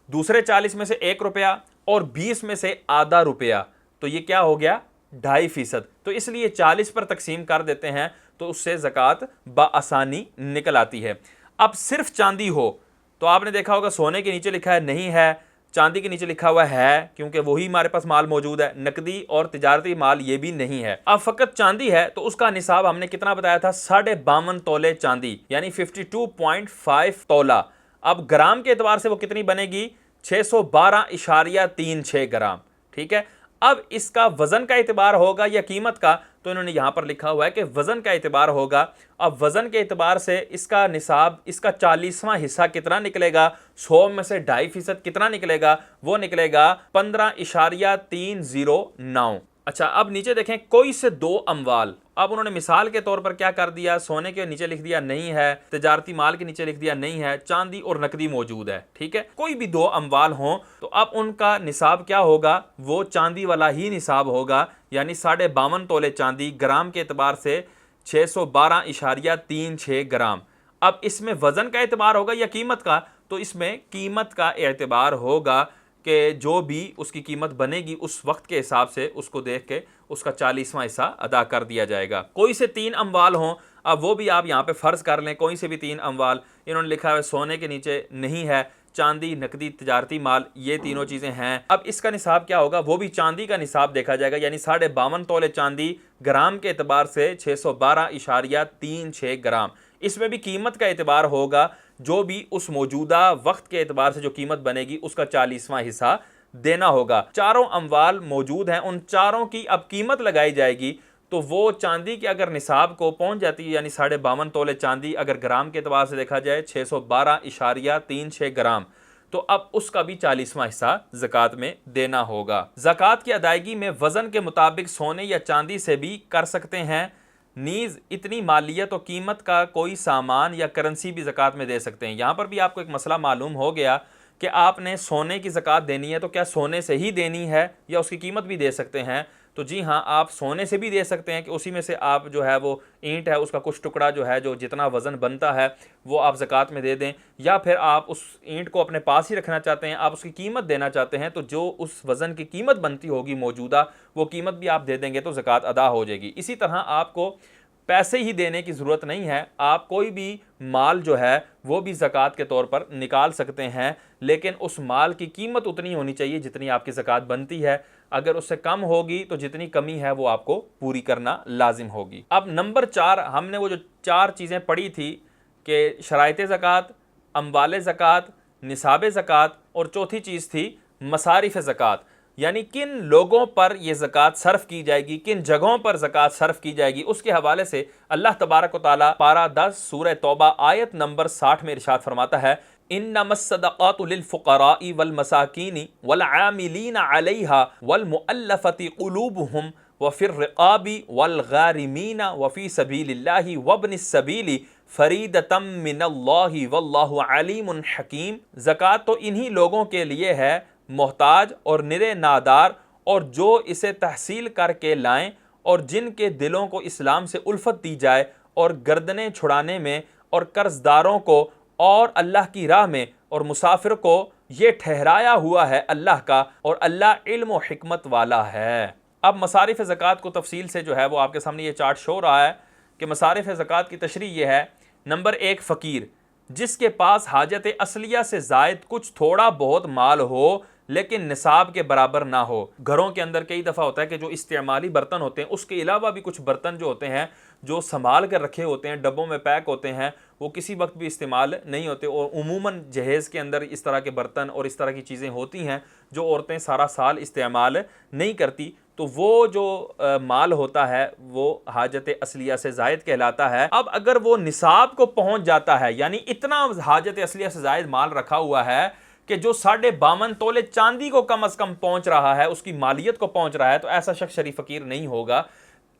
A: दूसरे 40 में से 1 रुपया और 20 में से आधा रुपया, तो ये क्या हो गया, 2.5%। तो इसलिए 40 पर तकसीम कर देते हैं तो उससे ज़कात बआसानी निकल आती है। अब सिर्फ चांदी हो तो आपने देखा होगा सोने के नीचे लिखा है नहीं है, चांदी के नीचे लिखा हुआ है क्योंकि वही हमारे पास माल मौजूद है, नकदी और तिजारती माल ये भी नहीं है। अब फकत चांदी है तो उसका निसाब हमने कितना बताया था, 52.5 तोले चांदी यानी 52.5 तोला। अब ग्राम के एतबार से वो कितनी बनेगी? 612.36 ग्राम। ठीक है, अब इसका वजन का एतबार होगा या कीमत का, तो इन्होंने यहां पर लिखा हुआ है कि वजन का एतबार होगा। अब वजन के एतबार से इसका निसाब, इसका 40वां हिस्सा कितना निकलेगा? 100 में से 2.5% कितना निकलेगा? वो निकलेगा 15.309। अच्छा, अब नीचे देखें, कोई से 2 अमवाल। अब उन्होंने मिसाल के तौर पर क्या कर दिया, सोने के नीचे लिख दिया नहीं है, तिजारती माल के नीचे लिख दिया नहीं है, चांदी और नकदी मौजूद है। ठीक है, कोई भी 2 अमवाल हों तो अब उनका निसाब क्या होगा? वो चांदी वाला ही निसाब होगा, यानी 52.5 तोले चांदी, ग्राम के एतबार से 612.36 ग्राम। अब इसमें वजन का एतबार होगा या कीमत का? तो इसमें कीमत का एतबार होगा कि जो भी उसकी कीमत बनेगी उस वक्त के हिसाब से उसको देख के उसका 40वां हिस्सा अदा कर दिया जाएगा। कोई से 3 अमवाल हों, अब वो भी आप यहाँ पे फ़र्ज़ कर लें, कोई से भी 3 अमवाल। इन्होंने लिखा है सोने के नीचे नहीं है, चांदी, नकदी, तिजारती माल, ये तीनों चीज़ें हैं। अब इसका निसाब क्या होगा? वो भी चांदी का निसाब देखा जाएगा, यानी 52.5 तोले चांदी, ग्राम के एतबार से 612.36 ग्राम। इसमें भी कीमत का एतबार होगा, जो भी उस मौजूदा वक्त के एतबार से जो कीमत बनेगी उसका 40वां हिस्सा देना होगा। चारों अमवाल मौजूद हैं, उन चारों की अब कीमत लगाई जाएगी। तो वो चांदी के अगर निसाब को पहुंच जाती है, यानी 52.5 तोले चांदी अगर ग्राम के एतबार से देखा जाए 612.36 ग्राम, तो अब उसका भी 40वां हिस्सा ज़कात में देना होगा। ज़कात की अदायगी में वज़न के मुताबिक सोने या चांदी से भी कर सकते हैं। नीज़ इतनी मालियत और कीमत का कोई सामान या करेंसी भी ज़कात में दे सकते हैं। यहाँ पर भी आपको एक मसला मालूम हो गया कि आपने सोने की ज़कात देनी है तो क्या सोने से ही देनी है या उसकी कीमत भी दे सकते हैं? तो जी हाँ, आप सोने से भी दे सकते हैं कि उसी में से आप जो है वो ईंट है उसका कुछ टुकड़ा जो है, जो जितना वज़न बनता है वो आप ज़कात में दे दें, या फिर आप उस ईंट को अपने पास ही रखना चाहते हैं, आप उसकी कीमत देना चाहते हैं, तो जो उस वज़न की कीमत बनती होगी मौजूदा, वो कीमत भी आप दे देंगे तो ज़कात अदा हो जाएगी। इसी तरह आपको पैसे ही देने की ज़रूरत नहीं है, आप कोई भी माल जो है वो भी ज़कात के तौर पर निकाल सकते हैं, लेकिन उस माल की कीमत उतनी होनी चाहिए जितनी आपकी ज़कात बनती है। अगर उससे कम होगी तो जितनी कमी है वो आपको पूरी करना लाजिम होगी। अब नंबर 4, हमने वो जो 4 चीज़ें पढ़ी थी कि शराइते ज़कात, अम्वाले ज़कात, निसाब ज़कात, और चौथी चीज़ थी मसारिफ़ ज़कात, यानी किन लोगों पर यह ज़कात सर्फ की जाएगी, किन जगहों पर ज़कात सर्फ की जाएगी। उसके हवाले से अल्लाह तबारक व तआला पारा 10 सूरह तौबा आयत नंबर 60 में इरशाद फरमाता है, इन्नमस्सदक़ातु लिलफ़ुक़राई वल मसाकीनी वल आमिलीना अलैहा वल मुअल्लफ़ति क़ुलूबुहुम व फ़िर रिक़ाबी वल गारिमीना व फ़ी सबीलिल्लाहि वब्निस सबीली फ़रीदतम मिनल्लाहि वल्लाहु अलीमुन हकीम। ज़कात तो इन्हीं लोगों के लिए है, मोहताज और निरे नादार, और जो इसे तहसील करके लाएं, और जिनके दिलों को इस्लाम से उल्फत दी जाए, और गर्दनें छुड़ाने में, और कर्जदारों को, और अल्लाह की राह में, और मुसाफिर को ये ठहराया हुआ है अल्लाह का, और अल्लाह इल्म व हिकमत वाला है। अब मसारिफ़ ज़कात को तफसील से जो है वो आपके सामने ये चार्ट शो रहा है कि मसारिफ़ ज़कात की तशरीह ये है। नंबर 1, फ़कीर, जिसके पास हाजत असलिया से ज़ायद कुछ थोड़ा बहुत माल हो लेकिन निसाब के बराबर ना हो। घरों के अंदर कई दफ़ा होता है कि जो इस्तेमाली बर्तन होते हैं उसके अलावा भी कुछ बर्तन जो होते हैं जो संभाल कर रखे होते हैं, डब्बों में पैक होते हैं, वो किसी वक्त भी इस्तेमाल नहीं होते, और उमूमन जहेज़ के अंदर इस तरह के बर्तन और इस तरह की चीज़ें होती हैं जो औरतें सारा साल इस्तेमाल नहीं करती। तो वो जो माल होता है वो हाजत असलिया से ज़ायद कहलाता है। अब अगर वो निसाब को पहुंच जाता है, यानी इतना हाजत असलिया से ज़ायद माल रखा हुआ है कि जो 52.5 तोले चांदी को कम अज़ कम पहुंच रहा है, उसकी मालियत को पहुंच रहा है, तो ऐसा शख्स शरीफ फ़कीर नहीं होगा।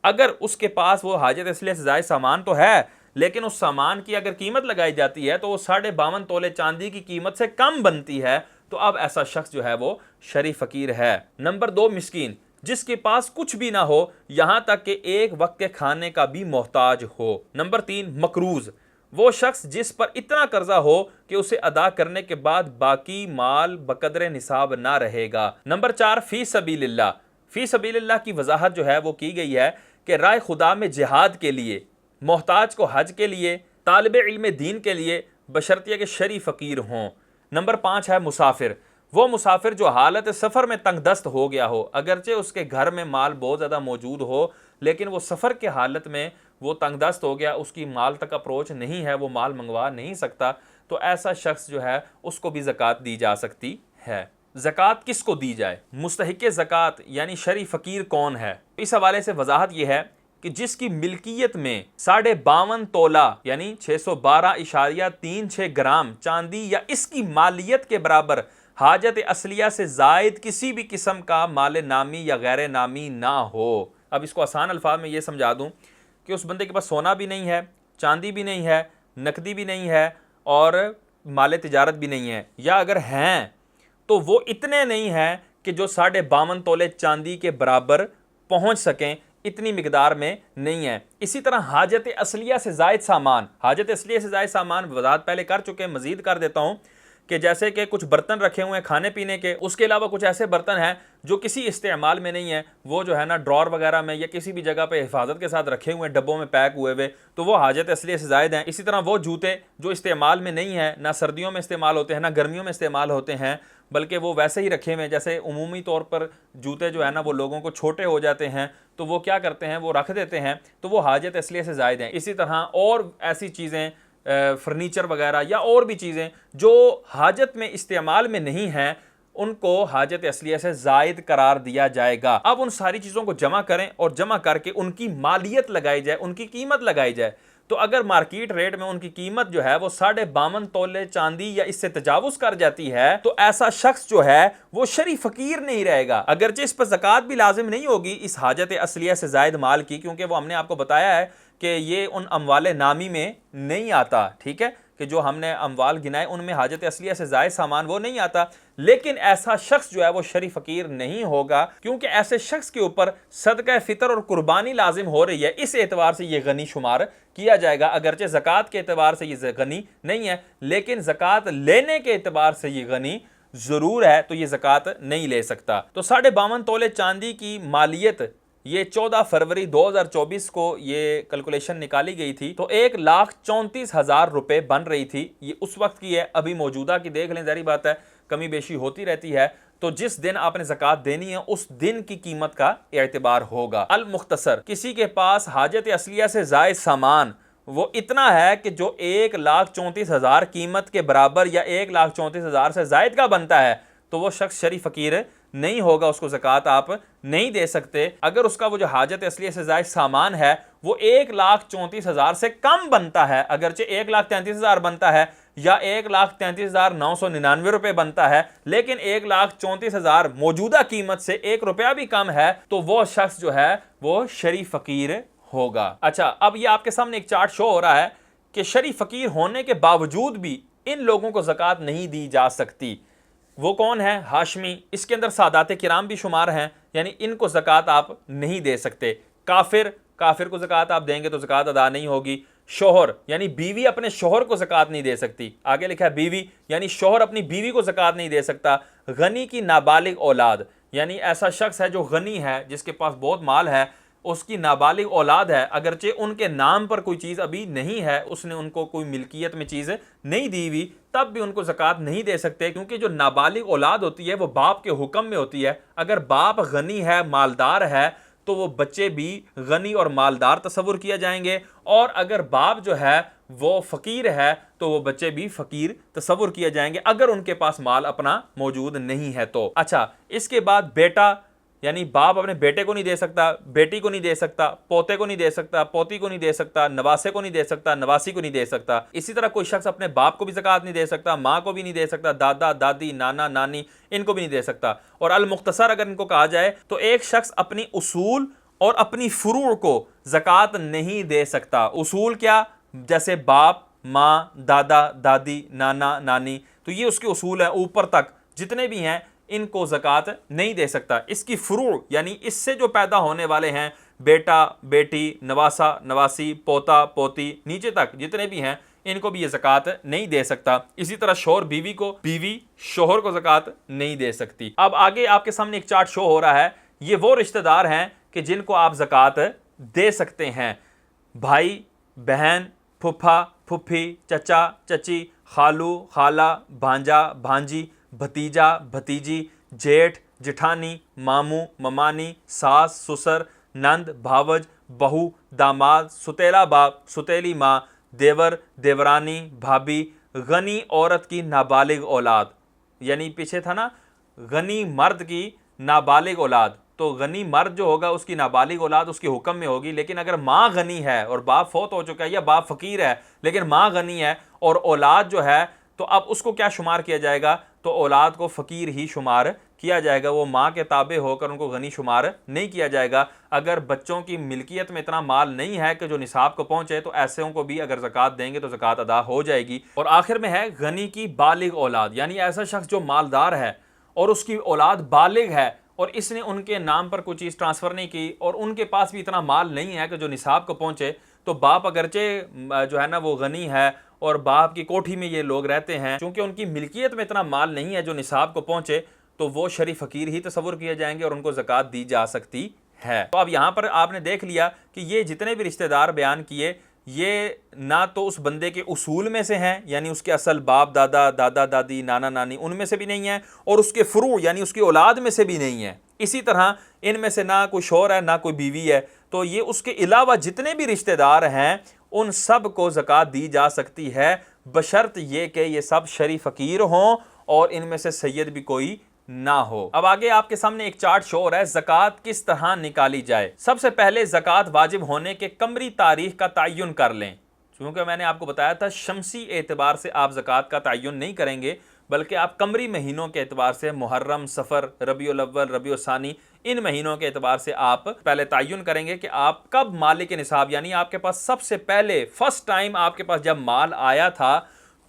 A: अगर उसके पास वो हाजत असलिया से ज़ायद सामान तो है, लेकिन उस सामान की अगर कीमत लगाई जाती है तो वो 52.5 तोले चांदी की कीमत से कम बनती है, तो अब ऐसा शख्स जो है वो शरीफ फ़कीर है। नंबर 2, मिस्कीन, जिसके पास कुछ भी ना हो, यहां तक कि एक वक्त के खाने का भी मोहताज हो। नंबर 3, मकरूज, वो शख्स जिस पर इतना कर्जा हो कि उसे अदा करने के बाद बाकी माल बकदरे निसाब ना रहेगा। नंबर 4, फी सबीलिल्लाह, फी सबीलिल्लाह की वजाहत जो है वो की गई है कि राय खुदा में जिहाद के लिए, मोहताज को हज के लिए, तालिब इल्म दीन के लिए, बशर्तिया के शरीफ फ़कीर हों। नंबर 5 है मुसाफिर, वो मुसाफिर जो हालत सफ़र में तंगदस्त हो गया हो, अगरचे उसके घर में माल बहुत ज़्यादा मौजूद हो, लेकिन वो सफ़र के हालत में वो तंगदस्त हो गया, उसकी माल तक अप्रोच नहीं है, वो माल मंगवा नहीं सकता, तो ऐसा शख्स जो है उसको भी ज़कात दी जा सकती है। ज़कात किसको दी जाए, मुस्तहिक़ ज़कात यानी शरई फ़कीर कौन है? इस हवाले से वजाहत यह है कि जिसकी मिल्कियत में 52.5 तोला यानी 612.36 ग्राम चांदी या इसकी मालियत के बराबर हाजत असलिया से जायद किसी भी किस्म का माल नामी या गैर नामी ना हो। अब इसको आसान अल्फाज में ये समझा दूं कि उस बंदे के पास सोना भी नहीं है, चांदी भी नहीं है, नकदी भी नहीं है और माल तिजारत भी नहीं है, या अगर हैं तो वो इतने नहीं हैं कि जो 52.5 तोले चांदी के बराबर पहुंच सकें, इतनी मिकदार में नहीं है। इसी तरह हाजत असलिया से जायद सामान, हाजत असलिया से जायद सामान वजाहत पहले कर चुके हैं, मजीद कर देता हूं कि जैसे कि कुछ बर्तन रखे हुए हैं खाने पीने के, उसके अलावा कुछ ऐसे बर्तन हैं जो किसी इस्तेमाल में नहीं है, वो जो है ना ड्रॉर वगैरह में या किसी भी जगह पे हिफाजत के साथ रखे हुए हैं, डब्बों में पैक हुए हुए, तो वो हाजत असलिया से ज़ायद हैं। इसी तरह वो जूते जो इस्तेमाल में नहीं है, ना सर्दियों में इस्तेमाल होते हैं ना गर्मियों में इस्तेमाल होते हैं, बल्कि वो वैसे ही रखे हुए हैं, जैसे उमूमी तौर पर जूते जो है ना वो लोगों को छोटे हो जाते हैं तो वो क्या करते हैं, वो रख देते हैं, तो वो हाजत असलिया से ज़ायद हैं। इसी तरह और ऐसी चीज़ें फर्नीचर वगैरह या और भी चीज़ें जो हाजत में इस्तेमाल में नहीं हैं, उनको हाजत असलिया से ज़ायद करार दिया जाएगा। अब उन सारी चीज़ों को जमा करें और जमा करके उनकी मालियत लगाई जाए, उनकी कीमत लगाई जाए। तो अगर मार्केट रेट में उनकी कीमत जो है वो 52.5 तोले चांदी या इससे तजावुज कर जाती है, तो ऐसा शख्स जो है वो शरई फकीर नहीं रहेगा। अगरचे इस पर ज़कात भी लाजिम नहीं होगी इस हाजत असलिया से ज़ायद माल की, क्योंकि वो हमने आपको बताया है कि ये उन अमवाल नामी में नहीं आता, ठीक है, कि जो हमने अमवाल गिनाए उनमें हाजत असलिया से ज़ायद सामान वो नहीं आता। लेकिन ऐसा शख्स जो है वो शरई फकीर नहीं होगा, क्योंकि ऐसे शख्स के ऊपर सदका फितर और कुर्बानी लाजिम हो रही है, इस एतबार से ये गनी शुमार किया जाएगा। अगरचे ज़कात के एतबार से ये गनी नहीं है, लेकिन ज़कात लेने के एतबार से ये गनी ज़रूर है, तो ये ज़कात नहीं ले सकता। तो 52.5 तोले चांदी की मालियत ये 14 फरवरी 2024 को ये कैलकुलेशन निकाली गई थी, तो 1,34,000 रुपए बन रही थी। ये उस वक्त की है, अभी मौजूदा की देख लें, जारी बात है कमी बेशी होती रहती है। तो जिस दिन आपने ज़कात देनी है उस दिन की कीमत का एतबार होगा। अल मुख्तसर, किसी के पास हाजत असलिया से ज़ायद सामान वो इतना है कि जो 1,34,000 कीमत के बराबर या 1,34,000 से ज़ायद का बनता है, तो वो शख्स शरई फकीर नहीं होगा, उसको ज़कात आप नहीं दे सकते। अगर उसका वो जो हाजत असलिया से ज़ायद सामान है वो 1,34,000 से कम बनता है, अगरचे 1,33,000 बनता है या 1,33,999 रुपये बनता है, लेकिन 1,34,000 मौजूदा कीमत से 1 रुपया भी कम है, तो वो शख्स जो है वो शरई फकीर होगा। अच्छा, अब ये आपके सामने एक चार्ट शो हो रहा है कि शरई फकीर होने के बावजूद भी इन लोगों को ज़कात नहीं दी जा सकती। वो कौन है? हाशमी, इसके अंदर सादात किराम भी शुमार हैं, यानी इनको ज़कात आप नहीं दे सकते। काफिर, काफिर को ज़कात आप देंगे तो ज़कात अदा नहीं होगी। शोहर यानी बीवी अपने शोहर को ज़कात नहीं दे सकती, आगे लिखा है बीवी, यानी शोहर अपनी बीवी को ज़कात नहीं दे सकता। गनी की नाबालिग औलाद, यानी ऐसा शख्स है जो गनी है, जिसके पास बहुत माल है, उसकी नाबालिग औलाद है, अगरचे उनके नाम पर कोई चीज़ अभी नहीं है, उसने उनको कोई मिल्कियत में चीज़ नहीं दी हुई, तब भी उनको ज़कात नहीं दे सकते, क्योंकि जो नाबालिग औलाद होती है वो बाप के हुक्म में होती है। अगर बाप गनी है, मालदार है, तो वो बच्चे भी गनी और मालदार तस्वुर किया जाएंगे, और अगर बाप जो है वो फ़कीर है तो वो बच्चे भी फ़कीर तस्वुर किए जाएंगे, अगर उनके पास माल अपना मौजूद नहीं है तो। अच्छा, इसके बाद बेटा, यानी बाप अपने बेटे को नहीं दे सकता, बेटी को नहीं दे सकता, पोते को नहीं दे सकता, पोती को नहीं दे सकता, नवासे को नहीं दे सकता, नवासी को नहीं दे सकता। इसी तरह कोई शख्स अपने बाप को भी ज़कात नहीं दे सकता, माँ को भी नहीं दे सकता, दादा दादी नाना नानी इनको भी नहीं दे सकता। और अल मुख्तसर अगर इनको कहा जाए तो एक शख्स अपनी उसूल और अपनी फुरू को ज़कात नहीं दे सकता। उसूल क्या? जैसे बाप, माँ, दादा दादी, नाना नानी, तो ये उसके उसूल है, ऊपर तक जितने भी हैं इनको ज़कात नहीं दे सकता। इसकी फुरू यानी इससे जो पैदा होने वाले हैं, बेटा बेटी, नवासा नवासी, पोता पोती, नीचे तक जितने भी हैं, इनको भी ये ज़कात नहीं दे सकता। इसी तरह शोहर बीवी को, बीवी शोहर को ज़कात नहीं दे सकती। अब आगे आपके सामने एक चार्ट शो हो रहा है, ये वो रिश्तेदार हैं कि जिनको आप ज़कात दे सकते हैं। भाई बहन, फुफा फुफी, चचा चची, खालू खाला, भांजा भांजी, भतीजा भतीजी, जेठ जेठानी, मामू ममानी, सास ससुर, नंद भावज, बहू दामाद, सुतेला बाप सुतेली माँ, देवर देवरानी, भाभी गनी औरत की नाबालिग औलाद, यानी पीछे था ना गनी मर्द की नाबालिग औलाद, तो गनी मर्द जो होगा उसकी नाबालिग औलाद उसके हुक्म में होगी। लेकिन अगर माँ गनी है और बाप फौत हो चुका है, या बाप फकीर है लेकिन माँ गनी है और औलाद जो है, तो अब उसको क्या शुमार किया जाएगा? तो औलाद को फकीर ही शुमार किया जाएगा, वो माँ के ताबे होकर उनको गनी शुमार नहीं किया जाएगा। अगर बच्चों की मिल्कियत में इतना माल नहीं है कि जो निसाब को पहुंचे, तो ऐसे को भी अगर ज़कात देंगे तो ज़कात अदा हो जाएगी। और आखिर में है गनी की बालिग औलाद, यानी ऐसा शख्स जो मालदार है और उसकी औलाद बालिग है और इसने उनके नाम पर कोई चीज़ ट्रांसफ़र नहीं की और उनके पास भी इतना माल नहीं है कि जो निसाब को पहुंचे, तो बाप अगरचे जो है ना वो गनी है और बाप की कोठी में ये लोग रहते हैं, क्योंकि उनकी मिल्कियत में इतना माल नहीं है जो निसाब को पहुंचे, तो वो शरीफ फ़कीर ही तस्वुर किए जाएंगे और उनको ज़कात दी जा सकती है। तो अब यहाँ पर आपने देख लिया कि ये जितने भी रिश्तेदार बयान किए, ये ना तो उस बंदे के उसूल में से हैं, यानी उसके असल बाप दादा, दादा दादी, नाना नानी, उनमें से भी नहीं है, और उसके फ्रू यानी उसकी औलाद में से भी नहीं है। इसी तरह इनमें से ना कोई शौहर है ना कोई बीवी है। तो ये उसके अलावा जितने भी रिश्तेदार हैं उन सब को ज़कात दी जा सकती है, बशर्त ये कि ये सब शरीफ फ़कीर हों और इनमें से सैयद भी कोई ना हो। अब आगे आपके सामने एक चार्ट शो हो रहा है, ज़कात किस तरह निकाली जाए। सबसे पहले ज़कात वाजिब होने के कमरी तारीख का तयन कर लें, क्योंकि मैंने आपको बताया था शमसी एतबार से आप ज़कात का तयन नहीं करेंगे, बल्कि आप कमरी महीनों के एतबार से मुहर्रम, सफ़र, रबीउल अव्वल, रबीउल सानी, इन महीनों के एतबार से आप पहले तयन करेंगे कि आप कब मालिक निसाब, यानी आपके पास सबसे पहले फर्स्ट टाइम आपके पास जब माल आया था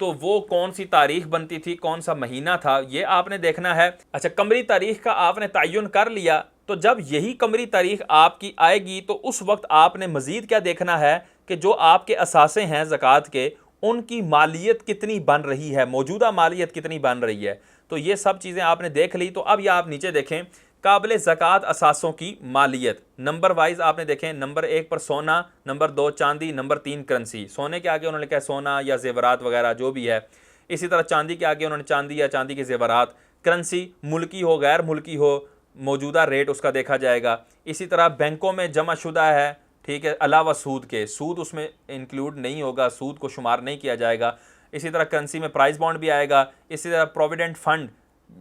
A: तो वो कौन सी तारीख बनती थी, कौन सा महीना था, ये आपने देखना है। अच्छा, कमरी तारीख का आपने तयन कर लिया, तो जब यही कमरी तारीख आपकी आएगी तो उस वक्त आपने मज़ीद क्या देखना है कि जो आपके असासे हैं ज़कात के, उनकी मालियत कितनी बन रही है, मौजूदा मालियत कितनी बन रही है। तो ये सब चीज़ें आपने देख ली। तो अब यह आप नीचे देखें काबिल ज़कात असासों की मालियत नंबर वाइज आपने देखें। नंबर 1 पर सोना, नंबर 2 चांदी, नंबर 3 करेंसी। सोने के आगे उन्होंने कहा सोना या जेवरात वगैरह जो भी है, इसी तरह चांदी के आगे उन्होंने चांदी या चांदी के जेवरात। करेंसी मुल्की हो गैर मुल्की हो, मौजूदा रेट उसका देखा जाएगा। इसी तरह बैंकों में जमा शुदा है, ठीक है, अलावा सूद के, सूद उसमें इंक्लूड नहीं होगा, सूद को शुमार नहीं किया जाएगा। इसी तरह करेंसी में प्राइस बॉन्ड भी आएगा। इसी तरह प्रोविडेंट फंड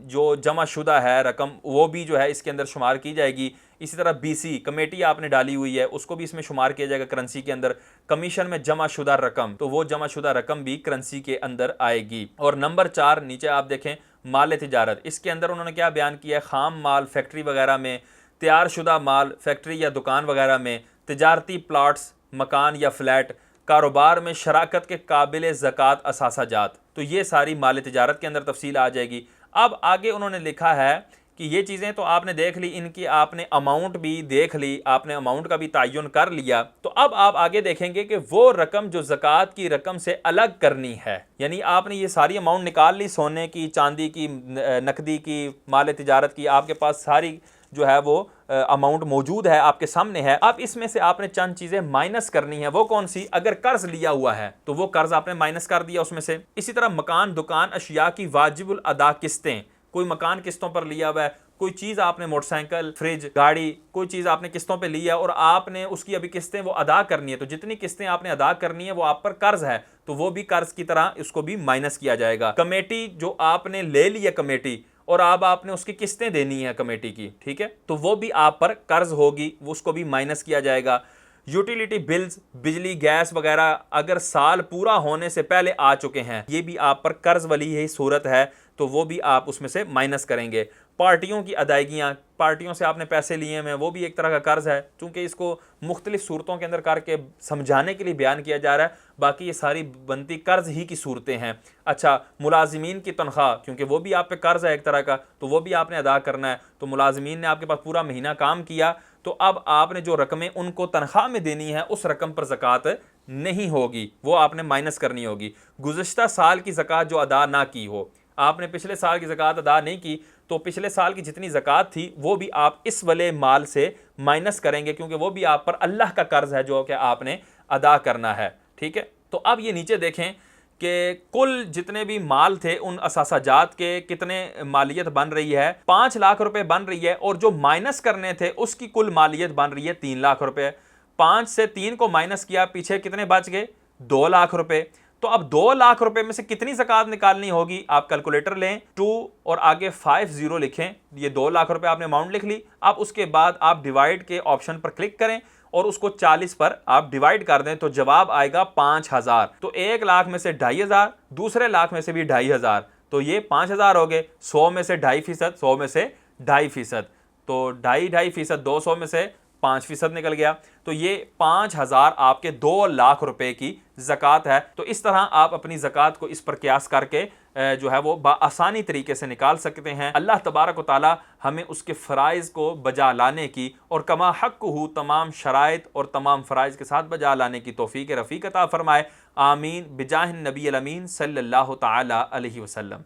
A: जो जमा शुदा है रकम, वो भी जो है इसके अंदर शुमार की जाएगी। इसी तरह बीसी कमेटी आपने डाली हुई है, उसको भी इसमें शुमार किया जाएगा करेंसी के अंदर। कमीशन में जमा शुदा रकम, तो वो जमा शुदा रकम भी करेंसी के अंदर आएगी। और नंबर 4 नीचे आप देखें माल तिजारत, इसके अंदर उन्होंने क्या बयान किया है, खाम माल फैक्ट्री वगैरह में, तैयार शुदा माल फैक्ट्री या दुकान वगैरह में, तिजारती प्लाट्स, मकान या फ्लैट, कारोबार में शराकत के काबिल ज़कात असासाजात। तो ये सारी माल तिजारत के अंदर तफसील आ जाएगी। अब आगे उन्होंने लिखा है कि ये चीज़ें तो आपने देख ली, इनकी आपने अमाउंट भी देख ली, आपने अमाउंट का भी तयन कर लिया। तो अब आप आगे देखेंगे कि वो रकम जो ज़कात की रकम से अलग करनी है, यानी आपने ये सारी अमाउंट निकाल ली, सोने की, चांदी की, नकदी की, माल तिजारत की, आपके पास सारी जो है वो अमाउंट मौजूद है, आपके सामने है। अब इसमें से आपने चंद चीज़ें माइनस करनी है। वो कौन सी? अगर कर्ज लिया हुआ है तो वो कर्ज आपने माइनस कर दिया उसमें से। इसी तरह मकान, दुकान, अशिया की वाजिबुल अदा किस्तें, कोई मकान किस्तों पर लिया हुआ है, कोई चीज़ आपने मोटरसाइकिल, फ्रिज, गाड़ी, कोई चीज़ आपने किस्तों पे ली है और आपने उसकी अभी किस्तें वो अदा करनी है, तो जितनी किस्तें आपने अदा करनी है वो आप पर कर्ज है, तो वो भी कर्ज की तरह उसको भी माइनस किया जाएगा। कमेटी जो आपने ले ली है कमेटी और अब आपने उसकी किस्तें देनी है कमेटी की, ठीक है, तो वो भी आप पर कर्ज होगी, उसको भी माइनस किया जाएगा। यूटिलिटी बिल्स, बिजली गैस वगैरह अगर साल पूरा होने से पहले आ चुके हैं, ये भी आप पर कर्ज वाली ही सूरत है, तो वो भी आप उसमें से माइनस करेंगे। पार्टियों की अदायगियाँ, पार्टियों से आपने पैसे लिए हैं, वो भी एक तरह का कर्ज है, क्योंकि इसको मुख्तलिफ सूरतों के अंदर करके समझाने के लिए बयान किया जा रहा है। बाकी ये सारी बनती कर्ज ही की सूरतें हैं। अच्छा, मुलाजिमीन की तनख्वाह, क्योंकि वो भी आप पे कर्ज है एक तरह का, तो वो भी आपने अदा करना है। तो मुलाजिमीन ने आपके पास पूरा महीना काम किया, तो अब आपने जो रकमें उनको तनख्वाह में देनी है उस रकम पर ज़कात नहीं होगी, वो आपने माइनस करनी होगी। गुज़श्ता साल की ज़कात जो अदा ना की हो, आपने पिछले साल की ज़कात अदा नहीं की, तो पिछले साल की जितनी ज़कात थी वो भी आप इस वाले माल से माइनस करेंगे, क्योंकि वो भी आप पर अल्लाह का कर्ज है जो कि आपने अदा करना है, ठीक है। तो अब ये नीचे देखें कि कुल जितने भी माल थे उन असासाजात के कितने मालियत बन रही है, 5 लाख रुपए बन रही है, और जो माइनस करने थे उसकी कुल मालियत बन रही है 3 लाख रुपए। 5 से 3 को माइनस किया, पीछे कितने बच गए? 2 लाख रुपए। तो अब 2 लाख रुपए में से कितनी ज़कात निकालनी होगी, आप कैलकुलेटर लें, 2 और आगे 50 लिखें, ये 2 लाख रुपए आपने अमाउंट लिख ली। अब उसके बाद आप डिवाइड के ऑप्शन पर क्लिक करें और उसको 40 पर आप डिवाइड कर दें तो जवाब आएगा 5000। तो 1 लाख में से 2500, दूसरे लाख में से भी 2500, तो ये 5000 हो गए। 100 में से 2.5%, 100 में से 2.5%, तो 2.5%, 200 में से 5% निकल गया। तो ये 5000 आपके 2 लाख रुपए की ज़कात है। तो इस तरह आप अपनी ज़कात को इस पर क़यास करके जो है वो आसानी तरीके से निकाल सकते हैं। अल्लाह तबारक व तआला हमें उसके फ़राइज़ को बजा लाने की और कमा हक़्क़ुहु तमाम शराइत और तमाम फ़राइज़ के साथ बजा लाने की तौफ़ीक़ रफ़ीक़ अता फ़रमाए। आमीन बिजाह नबी अल अमीन सल्लल्लाहु तआला अलैहि वसल्लम।